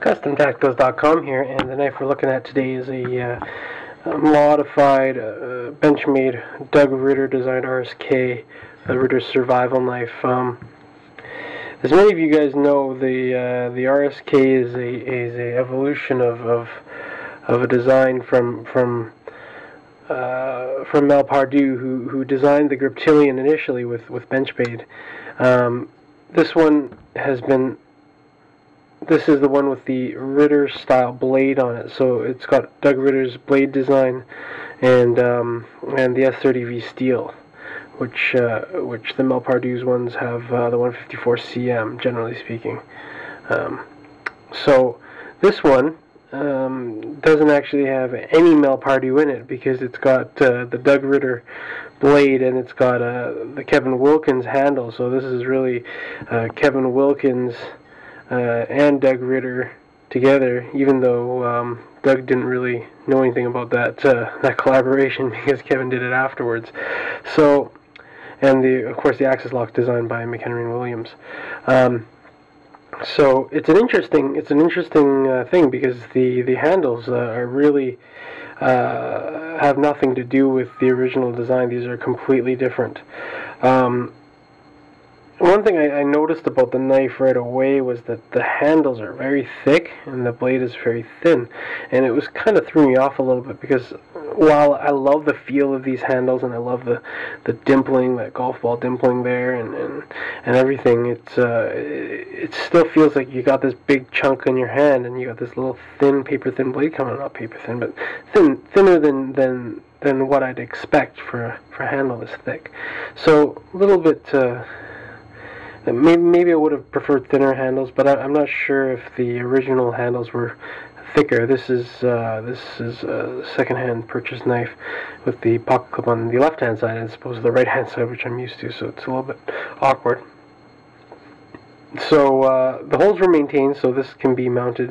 CustomTacticals.com here, and the knife we're looking at today is a modified Benchmade Doug Ritter designed RSK, a Ritter survival knife. As many of you guys know, the RSK is a evolution of a design from Mel Pardue, who designed the Griptilian initially with Benchmade. This is the one with the Ritter style blade on it, so it's got Doug Ritter's blade design and the S30V steel, which the Mel Pardue's ones have the 154 cm, generally speaking. So this one doesn't actually have any Mel Pardue in it, because it's got the Doug Ritter blade and it's got the Kevin Wilkins handle. So this is really Kevin Wilkins and Doug Ritter together, even though Doug didn't really know anything about that collaboration, because Kevin did it afterwards. So, and of course the axis lock designed by McHenry and Williams. So it's an interesting thing, because the handles are really have nothing to do with the original design. These are completely different. One thing I noticed about the knife right away was that the handles are very thick and the blade is very thin, and it was kind of threw me off a little bit, because while I love the feel of these handles and I love the dimpling, that golf ball dimpling there and everything, it still feels like you got this big chunk in your hand and you got this little thin, paper thin blade coming, not paper thin, but thinner than what I'd expect for a handle this thick. So a little bit. Maybe I would have preferred thinner handles, but I'm not sure if the original handles were thicker. This is a second-hand purchase knife with the pocket clip on the left-hand side as opposed to the right-hand side, which I'm used to, so it's a little bit awkward. So the holes were maintained, so this can be mounted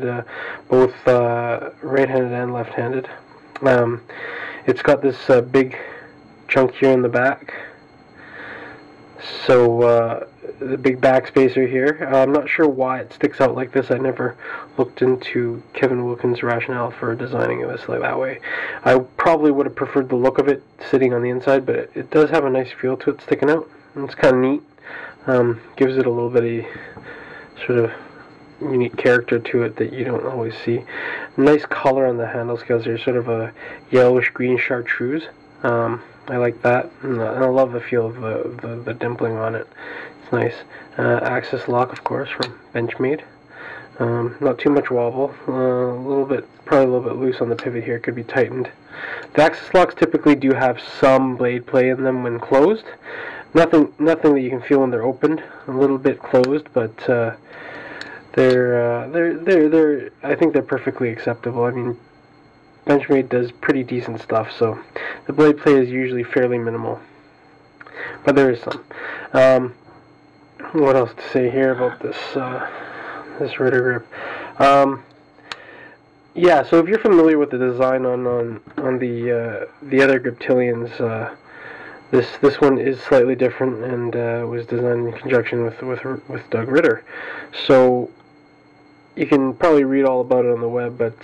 both right-handed and left-handed. It's got this big chunk here in the back. So the big backspacer here. I'm not sure why it sticks out like this. I never looked into Kevin Wilkins' rationale for designing this like that way. I probably would have preferred the look of it sitting on the inside, but it does have a nice feel to it sticking out. And it's kind of neat. Gives it a little bit of sort of unique character to it that you don't always see. Nice color on the handle scales. They're sort of a yellowish green chartreuse. I like that, and I love the feel of the dimpling on it. It's nice. Axis lock, of course, from Benchmade. Not too much wobble. Probably a little bit loose on the pivot here. Could be tightened. The axis locks typically do have some blade play in them when closed. Nothing that you can feel when they're opened. A little bit closed, but they're I think they're perfectly acceptable. I mean, Benchmade does pretty decent stuff, so the blade play is usually fairly minimal, but there is some. What else to say here about this Ritter grip? Yeah, so if you're familiar with the design on the other Griptilians, this one is slightly different and was designed in conjunction with Doug Ritter. So you can probably read all about it on the web, but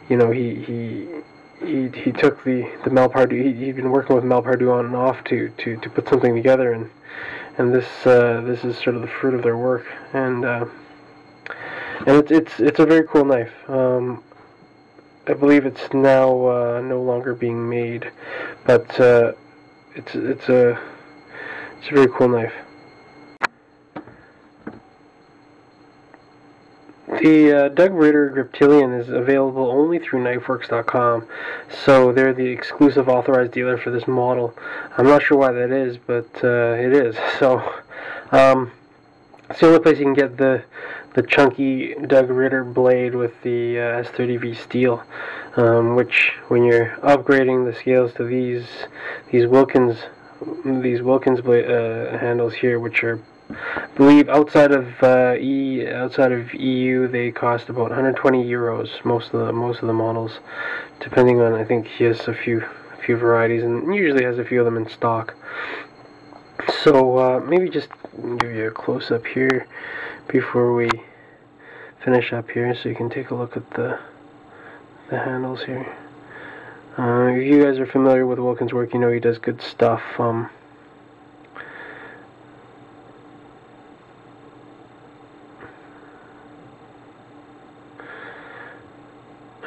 you know, he took the Mel Pardue. He'd been working with Mel Pardue on and off to put something together, and this is sort of the fruit of their work, and it's a very cool knife. I believe it's now no longer being made, but it's a very cool knife. The Doug Ritter Griptilian is available only through KnifeWorks.com, so they're the exclusive authorized dealer for this model. I'm not sure why that is, but it is. So it's the only place you can get the chunky Doug Ritter blade with the S30V steel, which when you're upgrading the scales to these Wilkins blade, handles here, which are, I believe, outside of EU, they cost about 120 euros. Most of the models, depending on, I think he has a few varieties, and usually has a few of them in stock. So maybe just give you a close up here before we finish up here so you can take a look at the handles here. If you guys are familiar with Wilkins' work, you know he does good stuff.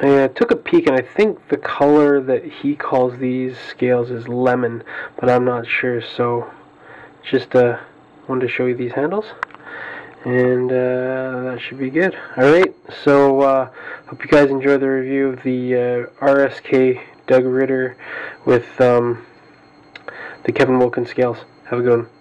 I took a peek, and I think the color that he calls these scales is lemon, but I'm not sure, so just wanted to show you these handles, and that should be good. Alright, so hope you guys enjoy the review of the RSK Doug Ritter with the Kevin Wilkins scales. Have a good one.